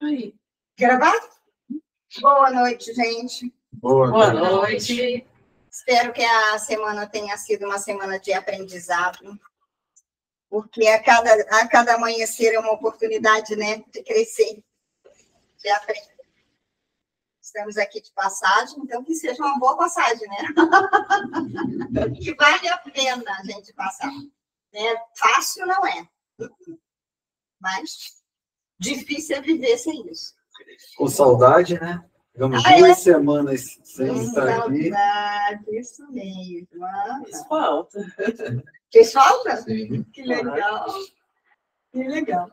Aí. Gravar? Boa noite, gente. Boa noite. Espero que a semana tenha sido uma semana de aprendizado, porque a cada amanhecer é uma oportunidade, né, de crescer, de aprender. Estamos aqui de passagem, então que seja uma boa passagem, né? Que vale a pena a gente passar. Né? Fácil não é, mas difícil é viver sem isso. Com saudade, né? Ficamos 2 semanas sem estar aqui. Saudade, isso mesmo. Fez falta. Fez falta? Sim. Que legal. Que legal.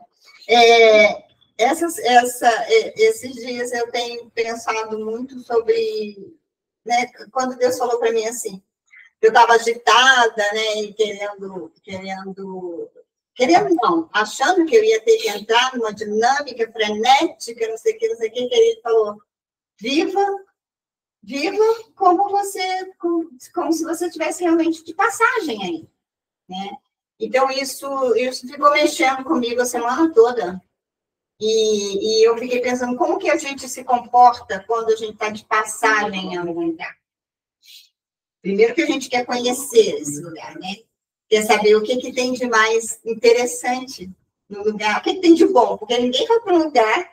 Esses dias eu tenho pensado muito sobre, né, quando Deus falou para mim assim, eu estava agitada, né, e não, achando que eu ia ter que entrar numa dinâmica frenética, não sei o que, que ele falou, viva como se você tivesse realmente de passagem aí, né? Então, isso ficou mexendo comigo a semana toda. E eu fiquei pensando, como que a gente se comporta quando a gente está de passagem em algum lugar? Primeiro que a gente quer conhecer esse lugar, né? Quer saber o que tem de mais interessante no lugar, o que tem de bom, porque ninguém vai para um lugar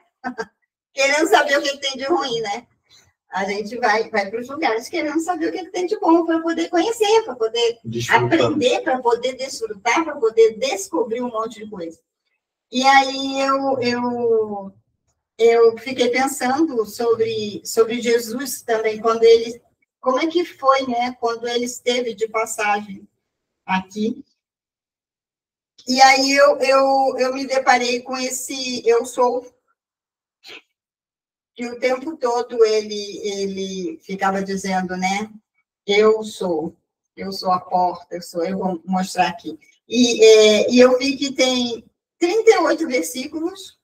querendo saber o que tem de ruim, né? A gente vai para os lugares querendo saber o que tem de bom para poder conhecer, para poder aprender, para poder desfrutar, para poder descobrir um monte de coisa. E aí eu fiquei pensando sobre Jesus também, como é que foi, né, quando ele esteve de passagem aqui. E aí eu me deparei com esse eu sou, que o tempo todo ele ficava dizendo, né, eu sou a porta, eu vou mostrar aqui. E eu vi que tem 38 versículos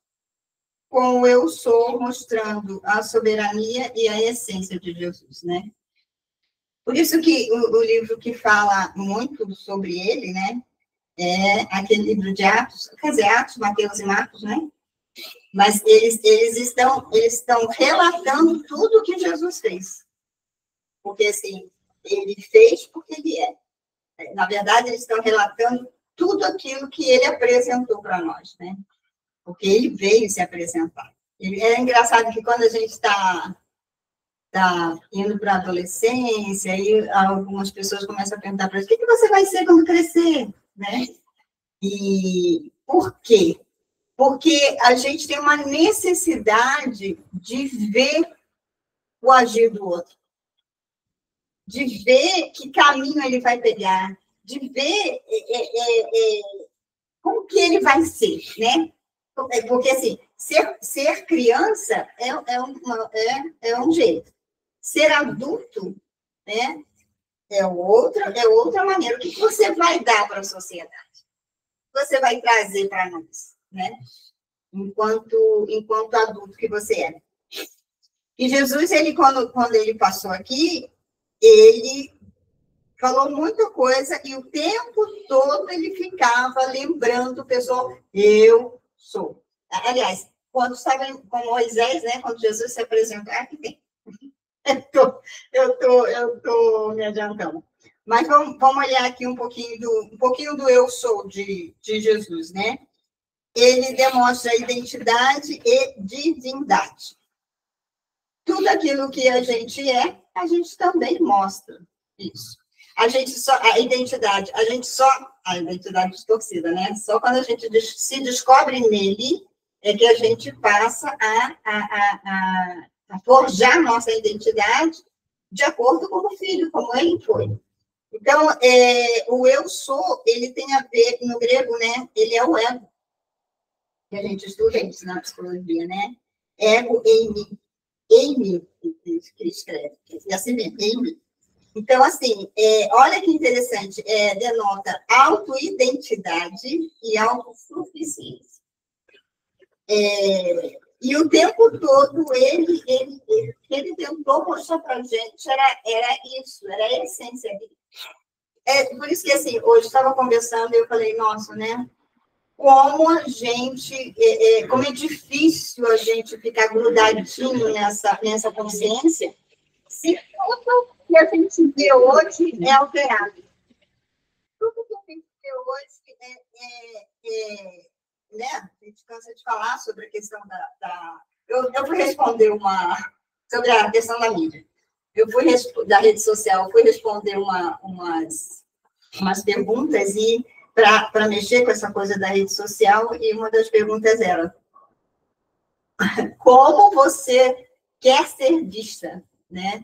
com o eu sou, mostrando a soberania e a essência de Jesus, né? Por isso que o livro que fala muito sobre ele, né, é aquele livro de Atos, quer dizer, Atos, Mateus e Marcos, né? Mas eles estão relatando tudo que Jesus fez. Porque, assim, ele fez porque ele é. Na verdade, eles estão relatando tudo aquilo que ele apresentou para nós, né? Porque ele veio se apresentar. É engraçado que quando a gente está indo para a adolescência, aí algumas pessoas começam a perguntar para a gente, o que você vai ser quando crescer? Né? E por quê? Porque a gente tem uma necessidade de ver o agir do outro, de ver que caminho ele vai pegar, de ver como que ele vai ser, né? Porque, assim, ser criança é um jeito. Ser adulto, né, é outra maneira. O que você vai dar para a sociedade? O que você vai trazer para nós, né? Enquanto adulto que você é. E Jesus, quando ele passou aqui, ele falou muita coisa e o tempo todo ele ficava lembrando o pessoal, eu sou. Aliás, quando estava com Moisés, né, quando Jesus se apresentou, aqui tem. Eu tô me adiantando. Mas vamos olhar aqui um pouquinho do eu sou de Jesus, né? Ele demonstra identidade e divindade. Tudo aquilo que a gente é, a gente também mostra isso. A identidade distorcida, né? Só quando a gente se descobre nele é que a gente passa a forjar nossa identidade de acordo com o filho, como ele foi. Então, o eu sou, ele tem a ver, no grego, né? Ele é o ego, que a gente estuda isso na psicologia, né? Ego, eimi, que escreve, é assim mesmo, eimi. Então, assim, olha que interessante, denota autoidentidade e autossuficiência. E o tempo todo ele tentou mostrar para a gente, era isso, era a essência dele. Por isso que, assim, hoje estava conversando e eu falei, nossa, né? como a gente, como é difícil a gente ficar grudadinho nessa consciência, se tudo que a gente vê hoje é alterado. Tudo que a gente vê hoje né? A gente cansa de falar sobre a questão Eu fui responder sobre a questão da mídia. Da rede social, eu fui responder umas perguntas e para mexer com essa coisa da rede social, e uma das perguntas era: como você quer ser vista, né?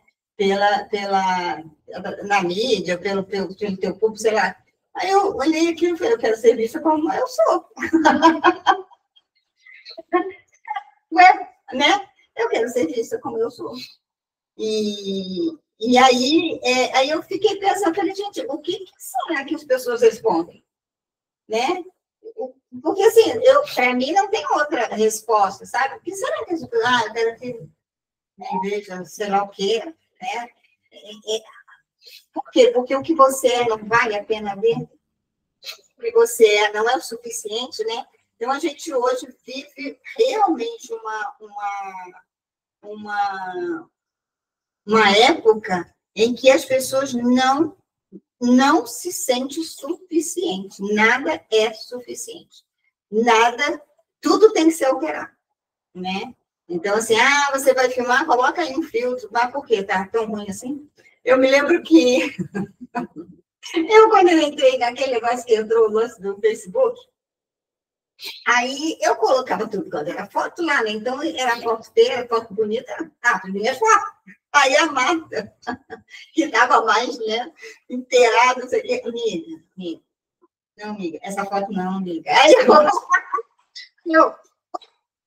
Na mídia, pelo teu público, sei lá. Aí eu olhei aqui e falei: eu quero ser vista como eu sou. Ué, né? Eu quero ser vista como eu sou. E aí eu fiquei pensando, falei, gente, o que será que as pessoas respondem? Né? Porque, assim, para mim não tem outra resposta, sabe? O que será que as pessoas... eu quero que me veja, sei lá o quê, né? Por quê? Porque o que você é não vale a pena ver? O que você é não é o suficiente, né? Então, a gente hoje vive realmente uma época em que as pessoas não se sentem suficiente. Nada é suficiente. Nada, tudo tem que ser alterado, né? Então, assim, você vai filmar, coloca aí um filtro, mas por quê? Tá tão ruim assim? Eu me lembro que quando eu entrei naquele negócio que entrou o lance do Facebook, aí eu colocava tudo quando era foto lá, né? Então, era foto feia, foto bonita, minha foto. Aí a Marta, que estava mais, né, inteirada, não sei o quê, amiga, não, amiga, essa foto não, amiga. Aí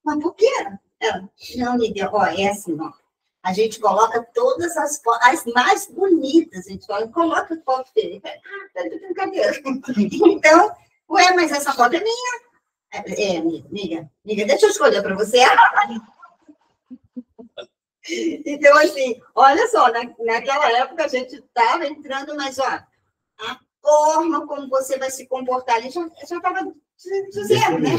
mas por quê? Ela, não, amiga, é assim, ó. A gente coloca todas as fotos, as mais bonitas, a gente coloca foto feia. Tá de brincadeira. Então, mas essa foto é minha. Amiga, deixa eu escolher para você. Então, assim, olha só, naquela época a gente estava entrando, mas, a forma como você vai se comportar ali já estava dizendo, né?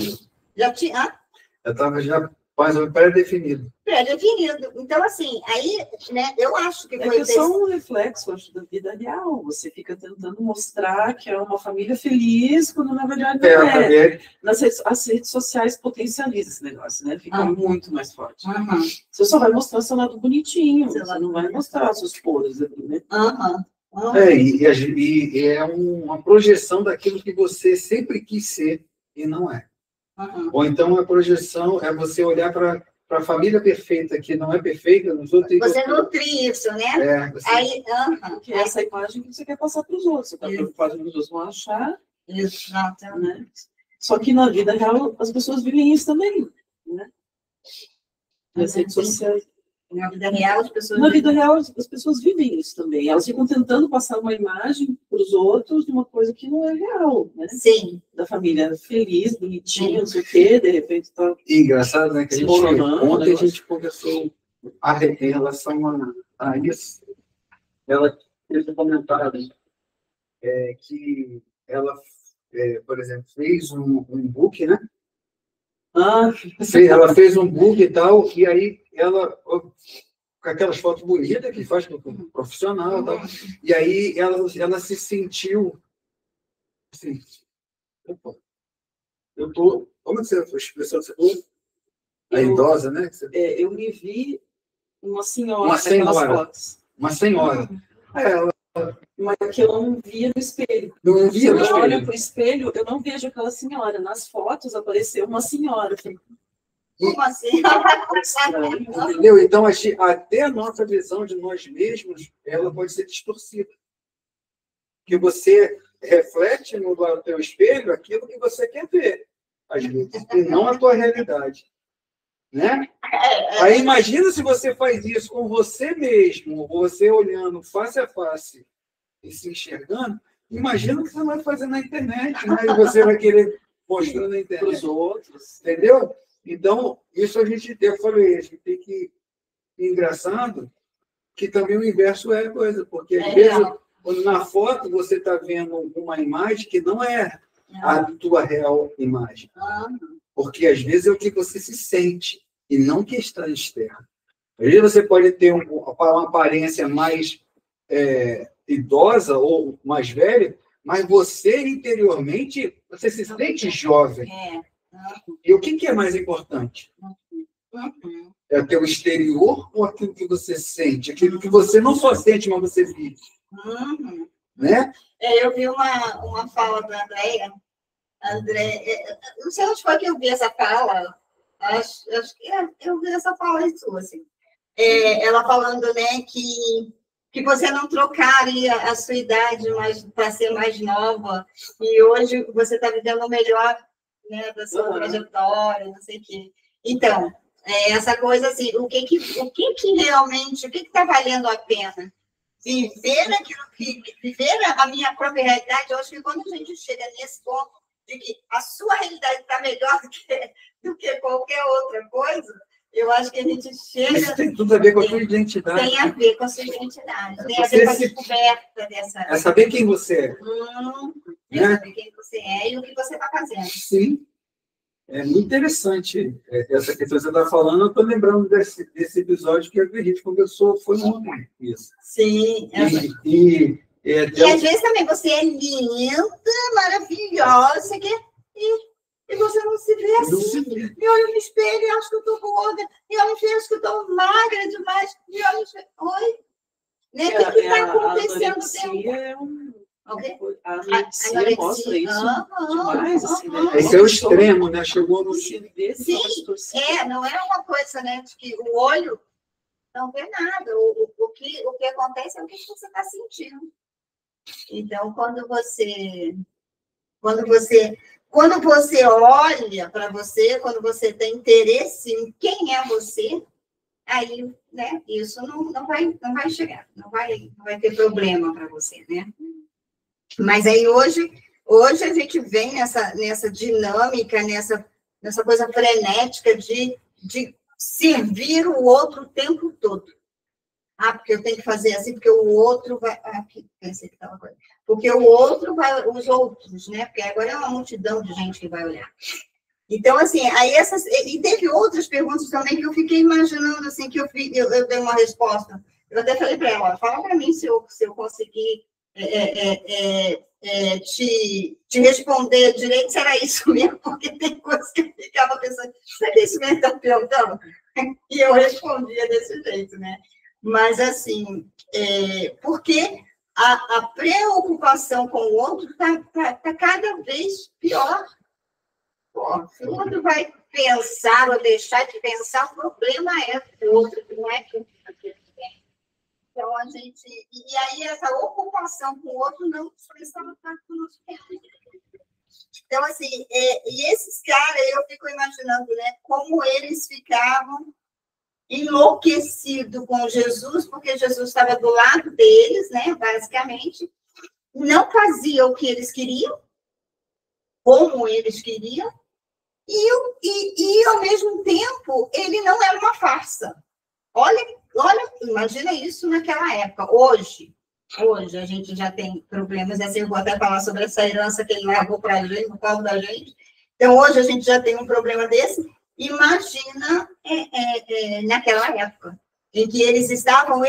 Já tinha... Já estava quase pré-definido. Pré-definido. Então, assim, aí, né, eu acho que foi... É só um reflexo, acho, da vida real. Você fica tentando mostrar que é uma família feliz, quando na verdade não é. As redes sociais potencializam esse negócio, né? Fica muito mais forte. Você só vai mostrar seu lado bonitinho, você não vai mostrar seus poros ali, né? E é uma projeção daquilo que você sempre quis ser e não é. Ou então a projeção é você olhar para a família perfeita, que não é perfeita nos outros. Você nutrir isso, né? Que é essa imagem que você quer passar para os outros. Você está preocupado que os outros vão achar. Né? Só que na vida real as pessoas vivem isso também. Né? Nas redes sociais. Na vida real, as pessoas... Na vida real, as pessoas vivem isso também. Elas ficam tentando passar uma imagem para os outros de uma coisa que não é real, né? Sim. Da família feliz, bonitinha, não sei o quê, de repente está... Engraçado, né? Que ontem a gente conversou em relação a isso. Ela fez um comentário que ela, por exemplo, fez um book, né? Ela fez um book e tal, e aí ela, com aquelas fotos bonitas que faz com o profissional e tal, e aí ela se sentiu assim, opa, eu tô, como você expressou, você falou? A idosa, né? Eu me vi uma senhora naquelas fotos. Uma senhora. Mas que eu não via no espelho. Não via no espelho. Se eu olho para o espelho, eu não vejo aquela senhora. Nas fotos apareceu uma senhora. Como assim? Entendeu? Então, até a nossa visão de nós mesmos, ela pode ser distorcida. Porque você reflete no teu espelho aquilo que você quer ver, às vezes, e não a tua realidade. Né? Aí imagina se você faz isso com você mesmo, você olhando face a face e se enxergando, imagina o que você vai fazer na internet, né? E você vai querer mostrar na internet para os outros, entendeu? Então, isso eu falei, a gente tem que... Engraçado que também o inverso é coisa, porque às vezes, na foto, você está vendo uma imagem que não é a tua real imagem. Porque, às vezes, é o que você se sente e não o que está externo. Às vezes, você pode ter uma aparência mais idosa ou mais velha, mas você, interiormente, você se sente jovem. E o que é mais importante? É o teu exterior ou aquilo que você sente? Aquilo que você não só sente, mas você vive. Né? Eu vi uma fala da Andréia. Não sei onde foi que eu vi essa fala. Acho que eu vi essa fala em sua, assim. Ela falando, né, que você não trocaria a sua idade para ser mais nova. E hoje você está vivendo o melhor, né, da sua trajetória, não sei o quê. Então, essa coisa assim, o que realmente, o que está valendo a pena? Viver a minha própria realidade. Eu acho que quando a gente chega nesse ponto de que a sua realidade está melhor do que qualquer outra coisa, eu acho que a gente chega... Isso tem tudo a ver com a sua identidade. Tem a ver com a sua identidade. Tem a ver com a descoberta dessa... É saber quem você é. Saber quem você é e o que você está fazendo. Sim. É muito interessante essa questão que você está falando. Eu estou lembrando desse episódio que a gente conversou, foi ontem. Isso. Sim. E às vezes também você é linda, maravilhosa, e você não se vê assim. Me olho no espelho e acho que eu estou gorda. Me olho no espelho e acho que eu estou magra demais. Me olho no espelho... Oi? Né? O que está acontecendo? A anorexia mostra isso demais, assim, né? Esse é o extremo, né? Chegou no... Sim, não é uma coisa, né, de que o olho não vê nada. O que acontece é o que você está sentindo. Então, quando você olha para você, quando você tem interesse em quem é você, aí, né, isso não vai chegar, não vai ter problema para você, né? Mas aí hoje a gente vem nessa dinâmica, nessa coisa frenética de servir o outro o tempo todo. Porque eu tenho que fazer assim, porque o outro vai... pensei que estava coisa. Porque o outro vai... Os outros, né? Porque agora é uma multidão de gente que vai olhar. Então, assim, aí e teve outras perguntas também que eu fiquei imaginando, assim, que eu dei uma resposta. Eu até falei para ela, fala para mim se eu conseguir te responder direito, será isso mesmo? Porque tem coisas que eu ficava pensando, será que isso mesmo está perguntando? E eu respondia desse jeito, né? Mas, assim, porque a preocupação com o outro está cada vez pior. Pô, se o outro vai pensar ou deixar de pensar, o problema é o outro, não é que então, a gente... E aí, essa ocupação com o outro não estava no nosso tempo. Então, assim, e esses caras, eu fico imaginando, né, como eles ficavam enlouquecidos com Jesus, porque Jesus estava do lado deles, né, basicamente, não fazia o que eles queriam, como eles queriam, e ao mesmo tempo, ele não era uma farsa. Olha, imagina isso naquela época. Hoje a gente já tem problemas, assim, eu vou até falar sobre essa herança que ele largou para a gente, no colo da gente. Então, hoje a gente já tem um problema desse. Imagina naquela época, em que eles estavam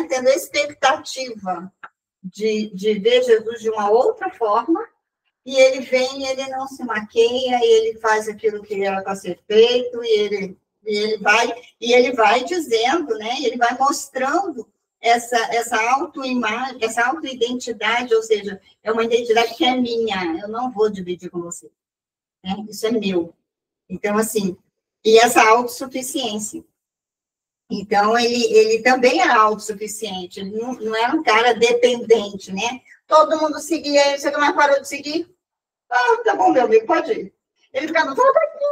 tendo expectativa de ver Jesus de uma outra forma, e ele vem, ele não se maqueia, e ele faz aquilo que era para ser feito, e ele vai dizendo, né? Ele vai mostrando essa autoimagem, essa autoidentidade, ou seja, é uma identidade que é minha, eu não vou dividir com você, né? Isso é meu. Então, assim, e essa autossuficiência. Então, ele também era autossuficiente, ele não era um cara dependente, né? Todo mundo seguia ele, você não parou de seguir? Ah, tá bom, meu amigo, pode ir. Ele ficava, volta aqui.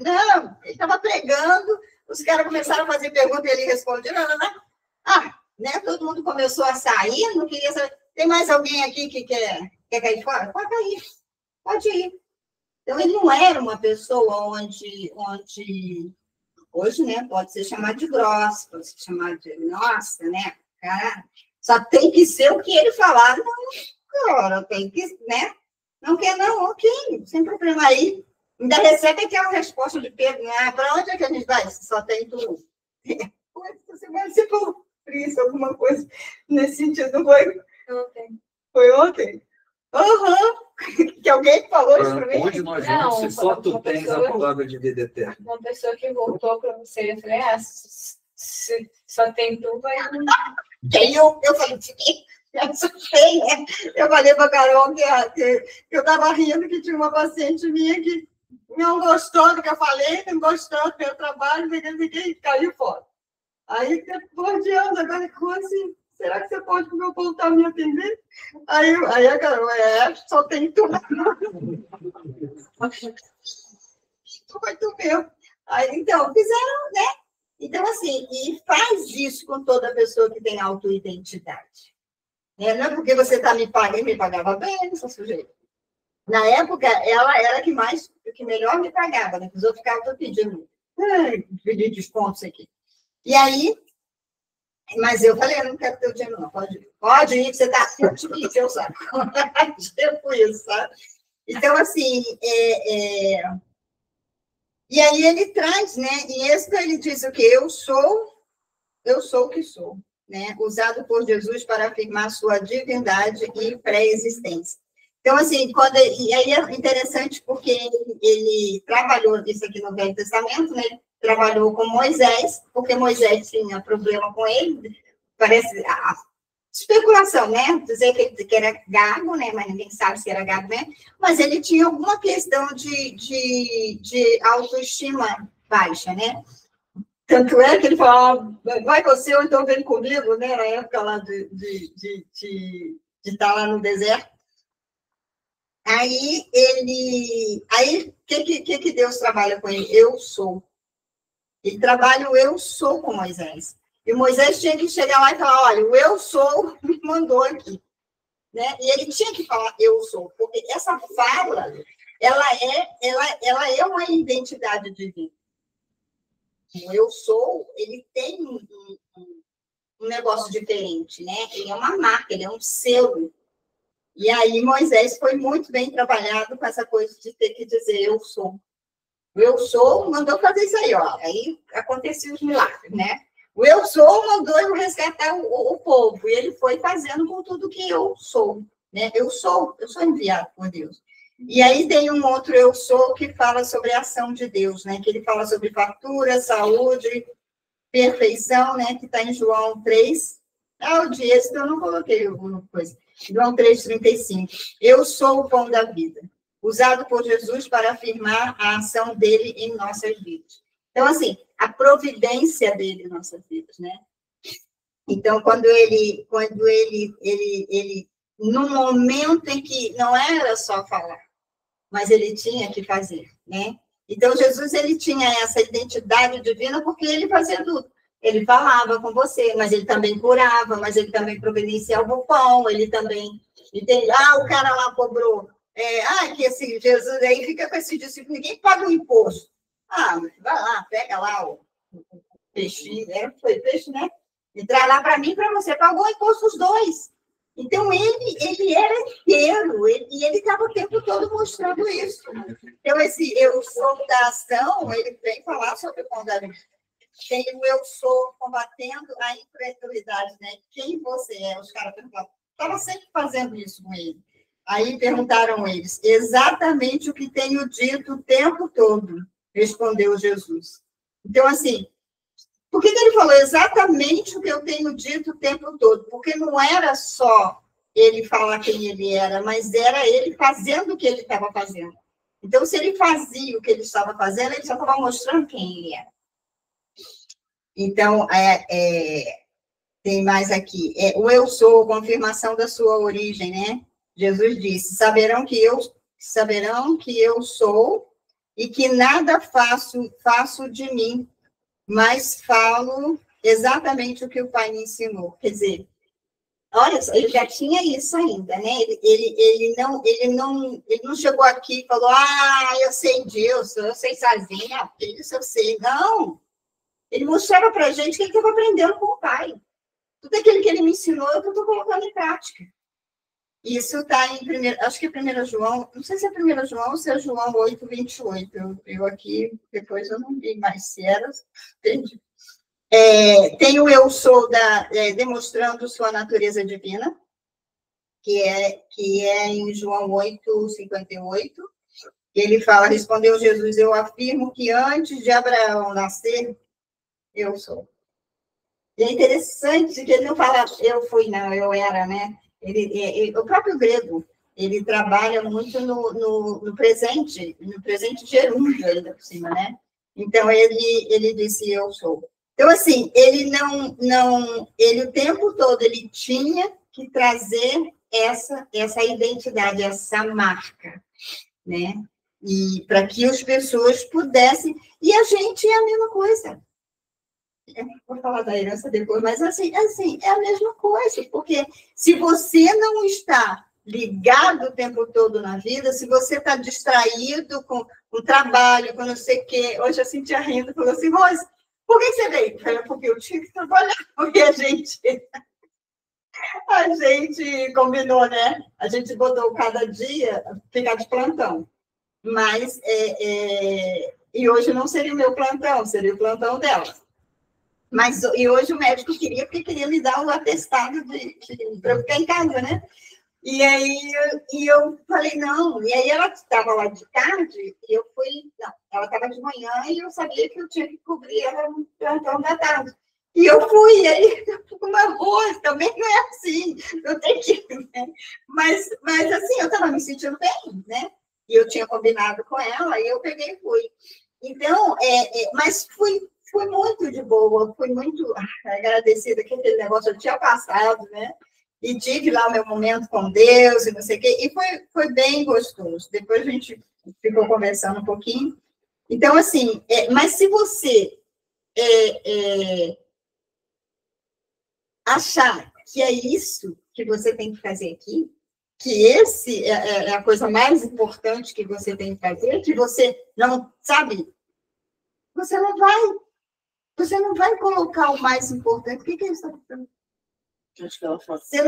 Não, ele estava pregando, os caras começaram a fazer pergunta e ele respondia, né? Todo mundo começou a sair, não queria saber. Tem mais alguém aqui que quer cair fora? Pode cair, pode ir. Então, ele não era uma pessoa onde hoje, né, pode ser chamado de grosso, pode ser chamado de nossa, né, cara, Só tem que ser o que ele falar. Não, cara, tem que, né? Não quer não, ok, sem problema. Aí, ainda recebe aquela resposta de Pedro, né? Para onde é que a gente vai? Só tem tu. Você vai ser por isso, alguma coisa nesse sentido, não foi? Ontem. Foi ontem? Que alguém falou isso para mim? Onde nós vamos, se só tu tens a palavra de vida eterna. Uma pessoa que voltou para você, eu falei, se só tem tu, vai... Aí eu falei, eu assustei, né? Eu falei para a Carol que eu estava rindo que tinha uma paciente minha que não gostou do que eu falei, não gostou do meu trabalho, e caiu fora. Aí, depois de anos, agora, assim, será que você pode voltar a me atender? Aí a Carol, só tem tu. Foi tu mesmo. Aí, então, fizeram, né? Então, assim, e faz isso com toda pessoa que tem autoidentidade. Não é porque você está me pagava bem, essa sujeita. Na época, ela era que melhor me pagava, né? Os outros ficavam pedindo, pedir descontos aqui. E aí, mas eu falei, eu não quero teu dinheiro, não. Pode ir, você está aqui, eu sabe. Tipo isso, sabe? Então, assim, e aí ele traz, né? E esse ele diz o que? Eu sou o que sou, né? Usado por Jesus para afirmar sua divindade e pré-existência. Então, assim, e aí é interessante porque ele trabalhou isso aqui no Velho Testamento, né? Ele trabalhou com Moisés, porque Moisés tinha problema com ele, parece a especulação, né? Dizer que era gago, né? Mas ninguém sabe se era gago mesmo, mas ele tinha alguma questão de autoestima baixa, né? Tanto é que ele falava, vai você ou então vem comigo, né? Na época lá de estar lá no deserto. Aí o que Deus trabalha com ele? Eu sou. Ele trabalha o eu sou com Moisés. E Moisés tinha que chegar lá e falar, olha, o eu sou me mandou aqui. Né? E ele tinha que falar eu sou, porque essa fala, ela é uma identidade divina. O eu sou, ele tem um negócio diferente, né? Ele é uma marca, ele é um selo. E aí Moisés foi muito bem trabalhado com essa coisa de ter que dizer eu sou. O eu sou mandou fazer isso aí, ó. Aí aconteciam os milagres, né? O eu sou mandou eu resgatar o povo. E ele foi fazendo com tudo que eu sou, né? Eu sou enviado por Deus. E aí tem um outro eu sou que fala sobre a ação de Deus, né? Que ele fala sobre fartura, saúde, perfeição, né? Que está em João 3. O dia, esse eu não coloquei alguma coisa. João 3,35. Eu sou o pão da vida, usado por Jesus para afirmar a ação dele em nossas vidas. Então, assim, a providência dele em nossas vidas, né? Então, quando ele no momento em que não era só falar, mas ele tinha que fazer, né? Então, Jesus, ele tinha essa identidade divina porque ele fazia tudo. Ele falava com você, mas ele também curava, mas ele também providenciava o pão, ele também... o cara lá cobrou... que esse Jesus aí fica com esse discípulo, ninguém paga o imposto. Vai lá, pega lá o peixinho, foi peixe, né? E traz lá para mim e para você, pagou o imposto os dois. Então, ele era inteiro, e ele estava o tempo todo mostrando isso. Então, esse eu sou da ação, ele vem falar sobre o pão da vida. Tem o eu sou combatendo a incredulidade, né? Quem você é? Os caras perguntavam. Estava sempre fazendo isso com ele. Aí perguntaram eles, exatamente o que tenho dito o tempo todo, respondeu Jesus. Então, assim, por que ele falou exatamente o que eu tenho dito o tempo todo? Porque não era só ele falar quem ele era, mas era ele fazendo o que ele estava fazendo. Então, se ele fazia o que ele estava fazendo, ele só estava mostrando quem ele era. Então, tem mais aqui. O eu sou, confirmação da sua origem, né? Jesus disse, saberão que eu sou e que nada faço de mim, mas falo exatamente o que o Pai me ensinou. Quer dizer, olha só, ele já tinha isso ainda, né? Ele não chegou aqui e falou, eu sei disso, eu sei sozinha, isso eu sei. Não! Ele mostrava para a gente que ele estava aprendendo com o Pai. Tudo aquilo que ele me ensinou, eu estou colocando em prática. Isso está em acho que é 1 João, não sei se é 1 João ou se é João 8, 28. Eu aqui, depois eu não vi mais se era. Entendi. Tem o eu sou demonstrando sua natureza divina, que é em João 8, 58. Ele fala, respondeu Jesus, eu afirmo que antes de Abraão nascer, eu sou. E é interessante que ele não fala eu fui, não, eu era, né? O próprio grego, ele trabalha muito no presente gerúndio ainda por cima, né? Então, ele disse, eu sou. Então, assim, ele ele o tempo todo, ele tinha que trazer essa identidade, essa marca, né? E para que as pessoas pudessem... E a gente é a mesma coisa. Vou falar da herança depois, mas assim, é a mesma coisa, porque se você não está ligado o tempo todo na vida, se você está distraído com o trabalho, com não sei o quê, hoje a Cintia rindo, falou assim, Rose, por que você veio? Eu falei, porque eu tinha que trabalhar, porque a gente combinou, né? A gente botou cada dia ficar de plantão, mas e hoje não seria o meu plantão, seria o plantão dela. E hoje o médico porque queria me dar o atestado para eu ficar em casa, né? E aí eu falei, não. E aí ela estava lá de tarde, e eu fui... Não, ela estava de manhã, e eu sabia que eu tinha que cobrir ela no plantão da tarde. E eu fui, e aí eu fui com uma Rose, também não é assim, não tem que... Né? Mas assim, eu estava me sentindo bem, né? E eu tinha combinado com ela, e eu peguei e fui. Então, mas fui muito de boa, fui muito agradecida que aquele negócio já tinha passado, né? E tive lá o meu momento com Deus e não sei o quê, e foi bem gostoso. Depois a gente ficou conversando um pouquinho. Então, assim, mas se você achar que é isso que você tem que fazer aqui, que esse é a coisa mais importante que você tem que fazer, que você não sabe, você não vai colocar o mais importante. O que é isso? Você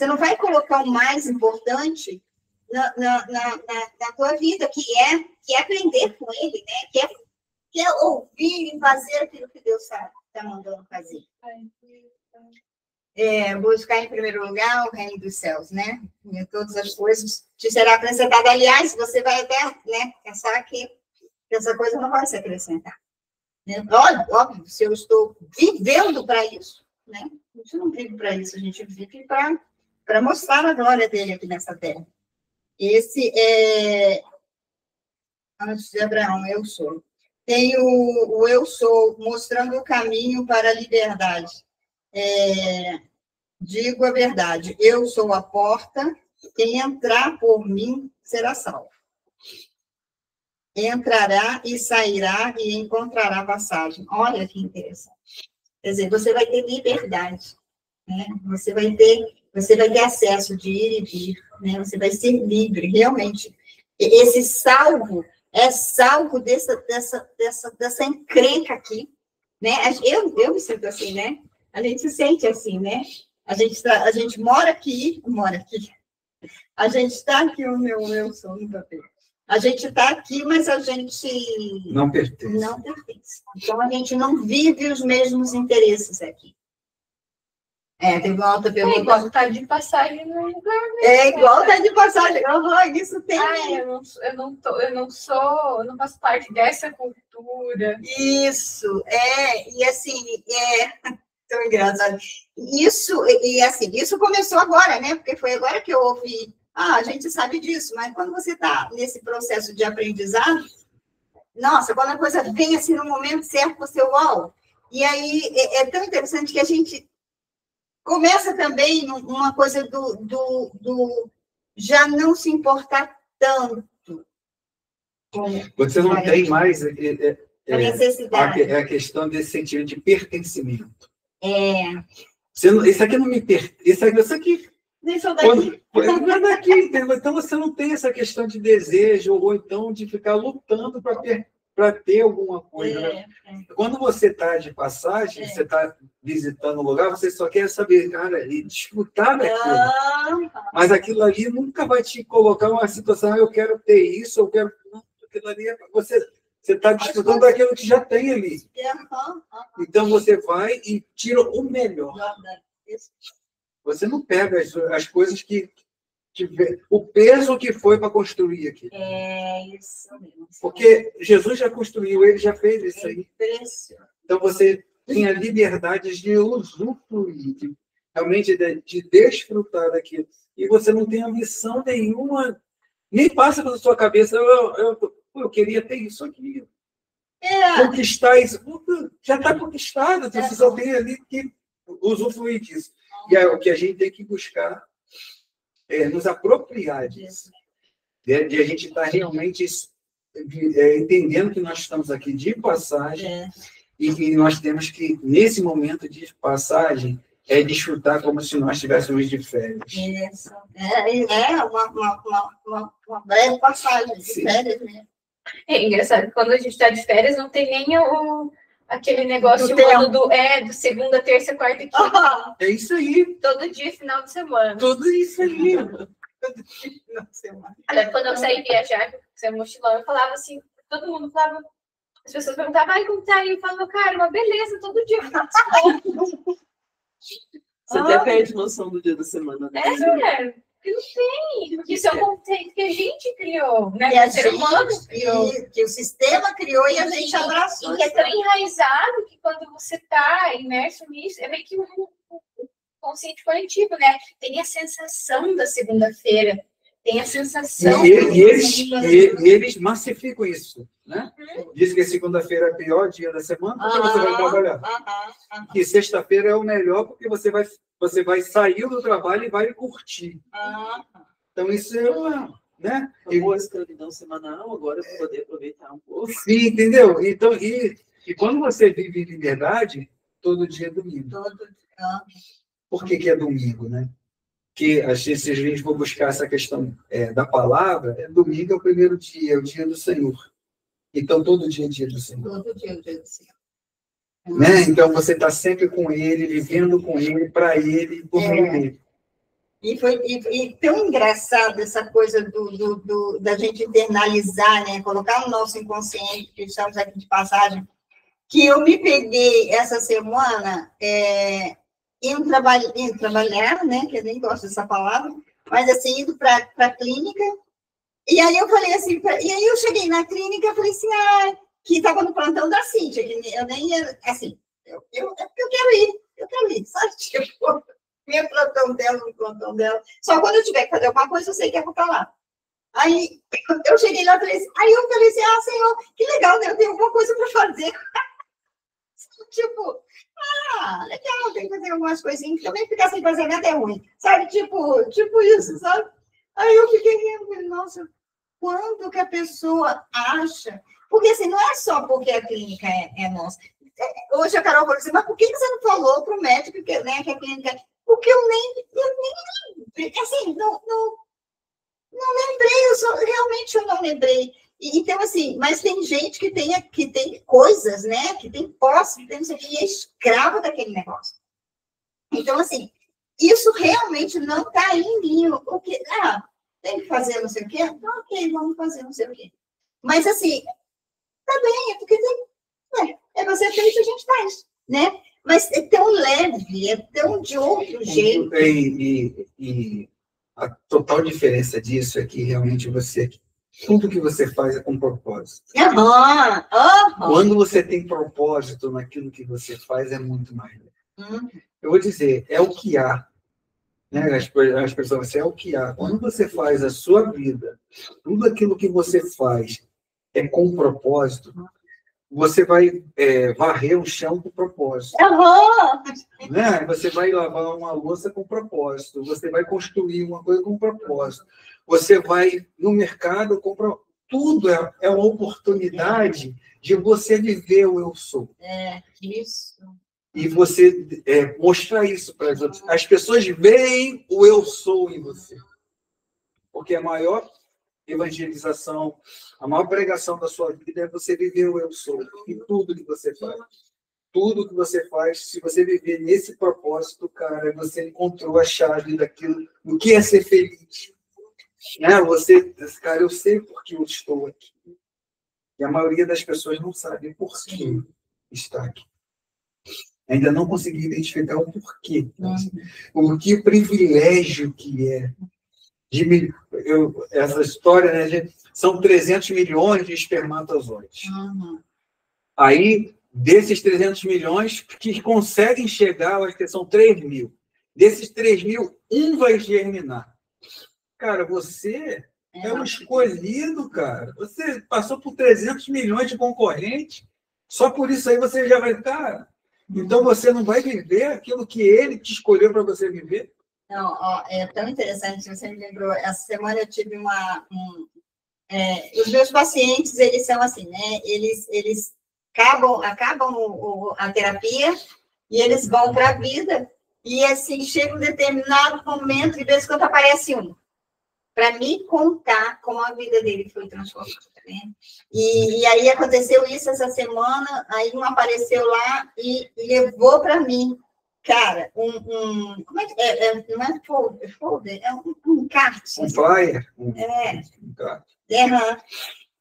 não vai colocar o mais importante na tua vida, que é aprender com ele, né? Que é ouvir e fazer aquilo que Deus está mandando fazer. Buscar em primeiro lugar o reino dos céus, né? E todas as coisas te será acrescentada. Aliás, você vai até, né, pensar que essa coisa não vai se acrescentar. Óbvio, se eu estou vivendo para isso, né? A gente não vive para isso, a gente vive para mostrar a glória dele aqui nessa terra. Esse é, antes de Abraão, eu sou. Tem o eu sou, mostrando o caminho para a liberdade. Digo a verdade, eu sou a porta, quem entrar por mim será salvo. Entrará e sairá e encontrará passagem. Olha que interessante. Quer dizer, você vai ter liberdade, né? Você vai ter acesso de ir e vir, né? Você vai ser livre, realmente. Esse salvo é salvo dessa encrenca aqui, né? Eu me sinto assim, né? A gente se sente assim, né? A gente mora aqui. A gente está aqui, o meu som no papel. A gente está aqui, mas a gente não pertence. Então, a gente não vive os mesmos interesses aqui. Teve uma outra pergunta. É igual estar de passagem no lugar. Igual estar de passagem. Isso tem. Eu não faço parte dessa cultura. Isso, e assim, tão engraçado. Isso começou agora, né? Porque foi agora que eu ouvi. A gente sabe disso, mas quando você está nesse processo de aprendizado, nossa, quando a coisa vem assim no momento certo, você, uau! E aí é tão interessante que a gente começa também uma coisa do já não se importar tanto. Você não tem mais a necessidade. A questão desse sentimento de pertencimento. Isso aqui não me pertence. Isso aqui. Não é daqui, entendeu? Então você não tem essa questão de desejo, ou então de ficar lutando para para ter alguma coisa. Né? Quando você está de passagem, você está visitando o lugar, você só quer saber, cara, e desfrutar daquilo. Mas aquilo ali nunca vai te colocar uma situação, eu quero ter isso, eu quero... Não, aquilo ali é você está desfrutando daquilo que já tem ali. Então você vai e tira o melhor. Você não pega as coisas que o peso que foi para construir aqui. Isso mesmo. Porque Jesus já construiu, ele já fez isso aí. Então você tem a liberdade de usufruir, realmente de desfrutar daquilo. E você não tem ambição nenhuma, nem passa pela sua cabeça, eu queria ter isso aqui. Conquistar isso. Já está conquistado, você só tem ali que usufruir disso. E é o que a gente tem que buscar. Nos apropriar disso, de a gente estar realmente entendendo que nós estamos aqui de passagem e que nós temos que, nesse momento de passagem, desfrutar como se nós estivéssemos de férias. Isso. Uma breve passagem de férias, né? É engraçado, quando a gente está de férias, não tem nem aquele negócio do segunda, terça, quarta e quinta. É isso aí. Todo dia, final de semana. Tudo isso aí. Quando eu saí viajar, com o mochilão, eu falava assim, todo mundo falava, as pessoas perguntavam, como tá aí? Eu falava, cara, uma beleza, todo dia. Você até perde noção do dia da semana. Né? Porque não tem. Porque isso é um conceito que a gente criou, né? Que o ser humano criou, que o sistema criou e a gente abraçou. E que é tão enraizado que quando você está imerso nisso, é meio que um consciente coletivo, né? Tem a sensação da segunda-feira, tem a sensação... E eles massificam isso, né? Dizem que segunda-feira é o pior dia da semana, porque você vai trabalhar. E sexta-feira é o melhor, porque você vai sair do trabalho e vai curtir. Então, isso é uma... Né? Uma boa escravidão semanal, agora eu vou poder aproveitar um pouco. Sim, entendeu? Então, e quando você vive em liberdade, todo dia é domingo. Por que é domingo, né? Porque se a gente for buscar essa questão da palavra, domingo é o primeiro dia, é o dia do Senhor. Então, todo dia é dia do Senhor. Todo dia é o dia do Senhor. Né? Então, você está sempre com Ele, vivendo com Ele, para Ele e por meio dele. E tão engraçado essa coisa da gente internalizar, né? Colocar no nosso inconsciente, que estamos aqui de passagem, que eu me peguei essa semana indo trabalhar, né? Que eu nem gosto dessa palavra, mas assim, indo para a clínica. E aí eu falei assim, e aí eu cheguei na clínica e falei assim, que estava no plantão da Cíntia, que eu nem ia, assim, eu quero ir, sabe? Tipo, meu plantão dela, no plantão dela. Só quando eu tiver que fazer alguma coisa, eu sei que eu vou estar lá. Aí eu cheguei lá e falei assim, Senhor, que legal, né? Eu tenho alguma coisa para fazer. Tipo, legal, tem que fazer algumas coisinhas, também ficar sem fazer nada é ruim, sabe? Tipo isso, sabe? Aí eu fiquei rindo, nossa, quando que a pessoa acha? Porque assim, não é só porque a clínica é nossa. Hoje a Carol falou assim, mas por que você não falou para o médico que a clínica... Porque eu nem assim, não lembrei, realmente eu não lembrei. Então, assim, mas tem gente que tem coisas, né? Que tem posse, que tem não sei o que, e é escravo daquele negócio. Então, assim, isso realmente não está em mim. Porque, tem que fazer não sei o quê? Ok, vamos fazer não sei o quê. Mas, assim, tá bem, é porque você fez, a gente faz, né? Mas é tão leve, é tão de outro jeito. E a total diferença disso é que realmente tudo que você faz é com propósito. Quando você tem propósito naquilo que você faz, é muito mais. Eu vou dizer, é o que há. Né? As pessoas, é o que há. Quando você faz a sua vida, tudo aquilo que você faz é com propósito, você vai varrer o chão com propósito. Né? Você vai lavar uma louça com propósito. Você vai construir uma coisa com propósito. Você vai no mercado comprar. Tudo é uma oportunidade de você viver o eu sou. Isso. E você mostrar isso para as outras. As pessoas veem o eu sou em você. Porque a maior evangelização, a maior pregação da sua vida é você viver o eu sou, em tudo que você faz. Tudo que você faz, se você viver nesse propósito, cara, você encontrou a chave daquilo, do que é ser feliz. Né? Cara, eu sei por que eu estou aqui. E a maioria das pessoas não sabe por que está aqui. Ainda não consegui identificar o porquê. O que privilégio que é. Essa história, né, são 300 milhões de espermatozoides. Aí, desses 300 milhões, que conseguem chegar, eu acho que são 3 mil. Desses 3 mil, um vai germinar. Cara, você é um escolhido, cara. Você passou por 300 milhões de concorrentes, só por isso aí você já vai... Cara, então você não vai viver aquilo que ele te escolheu para você viver? Não, ó, é tão interessante, você me lembrou, essa semana eu tive os meus pacientes, eles são assim, né? Eles acabam a terapia e eles vão para a vida e, assim, chega um determinado momento, de vez em quando aparece um, para me contar como a vida dele foi transformada, né? E aí aconteceu isso essa semana, aí um apareceu lá e levou para mim, cara, como é que não é folder, é um encarte. Um flyer?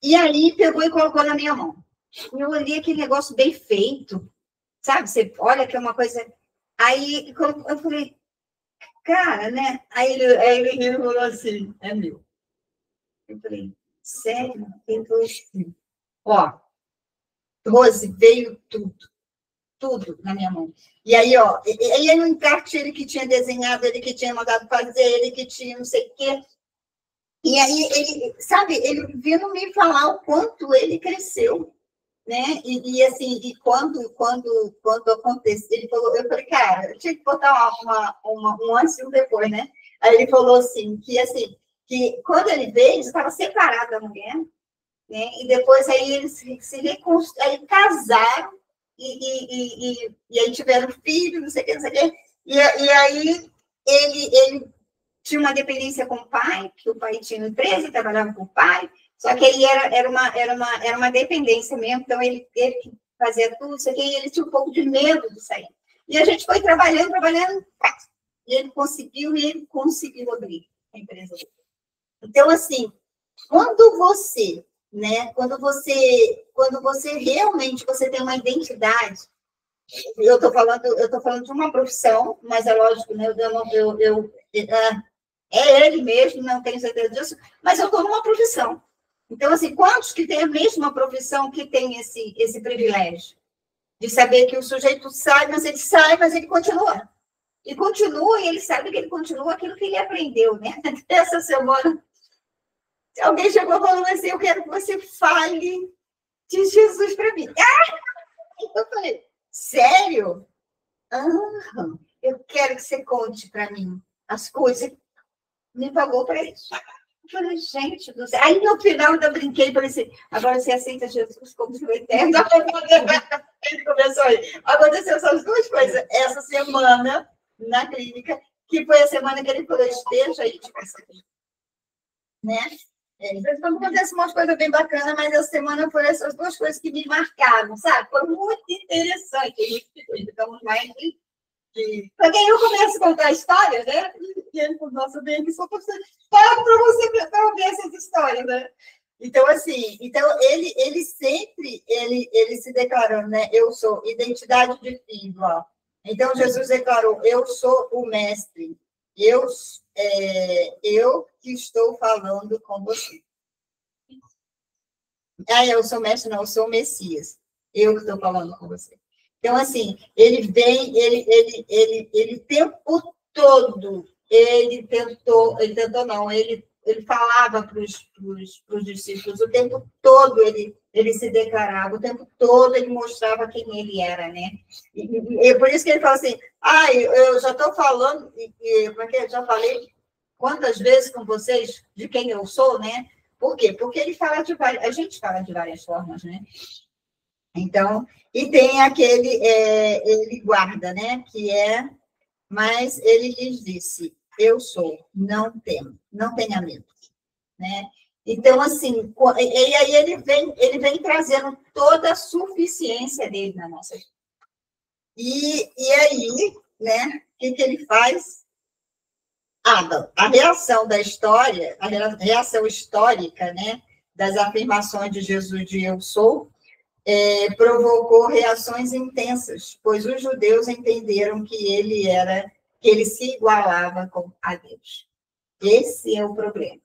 E aí pegou e colocou na minha mão. Eu olhei aquele negócio bem feito, sabe? Você olha que é uma coisa... Aí eu falei, cara, né? Aí ele falou assim, é meu. Eu falei, sério? Ele falou assim, ó, Rose, veio tudo na minha mão. E aí, ó, aí no encarte, ele que tinha desenhado, ele que tinha mandado fazer, ele que tinha não sei o quê. E aí, ele, sabe, ele vindo me falar o quanto ele cresceu, né? E assim, e quando aconteceu, ele falou, eu falei, cara, eu tinha que botar um antes e um depois, né? Aí ele falou assim, que quando ele veio, ele estava separado da mulher, né? E depois aí eles aí casaram, e aí tiveram filho, não sei o que, e aí ele tinha uma dependência com o pai, que o pai tinha empresa, trabalhava com o pai, só que aí era uma dependência mesmo, então ele fazia tudo, isso aqui, e ele tinha um pouco de medo de sair. E a gente foi trabalhando, e ele conseguiu abrir a empresa dele. Então, assim, quando você realmente você tem uma identidade, eu estou falando de uma profissão, mas é lógico, né? É ele mesmo, não tenho certeza disso, mas eu estou numa profissão. Então, assim, quantos que têm a mesma profissão que tem esse privilégio de saber que o sujeito sai, mas ele continua. E continua, e ele sabe que ele continua aquilo que ele aprendeu, né? Essa semana, alguém chegou falando assim, eu quero que você fale de Jesus para mim. Eu falei, sério? Eu quero que você conte para mim as coisas. Me pagou para isso. Eu falei, gente do céu. Aí, no final, eu ainda brinquei, falei assim, agora você aceita Jesus como seu eterno. Ele começou aí. Aconteceu essas duas coisas. Essa semana, na clínica, que foi a semana que ele falou, esteja aí de passarinho. Né? Quando acontece umas coisas bem bacanas, mas essa semana foram essas duas coisas que me marcaram, sabe? Foi muito interessante. Ficamos mais para quem eu começo a contar histórias, né? E ele falou, nossa, bem aqui só para você para ouvir essas histórias, né? Então, assim, ele sempre se declarou, né? Eu sou identidade de filho, ó. Então, Jesus declarou, eu sou o mestre. Eu que estou falando com você. Eu sou mestre, não, eu sou o Messias. Eu que estou falando com você. Então, assim, ele vem, ele tempo todo, ele falava para os discípulos, o tempo todo ele se declarava, o tempo todo ele mostrava quem ele era, né? E por isso que ele fala assim, eu já estou falando, porque eu já falei quantas vezes com vocês de quem eu sou, né? Por quê? Porque a gente fala de várias formas, né? Então, e tem aquele, ele guarda, né? Que é, mas ele lhes disse, eu sou, não tenha medo, né? Então, assim, e aí ele vem trazendo toda a suficiência dele na nossa vida. E aí, né, o que ele faz? A reação da história, a reação histórica, né, das afirmações de Jesus de eu sou, provocou reações intensas, pois os judeus entenderam que ele se igualava a Deus. Esse é o problema.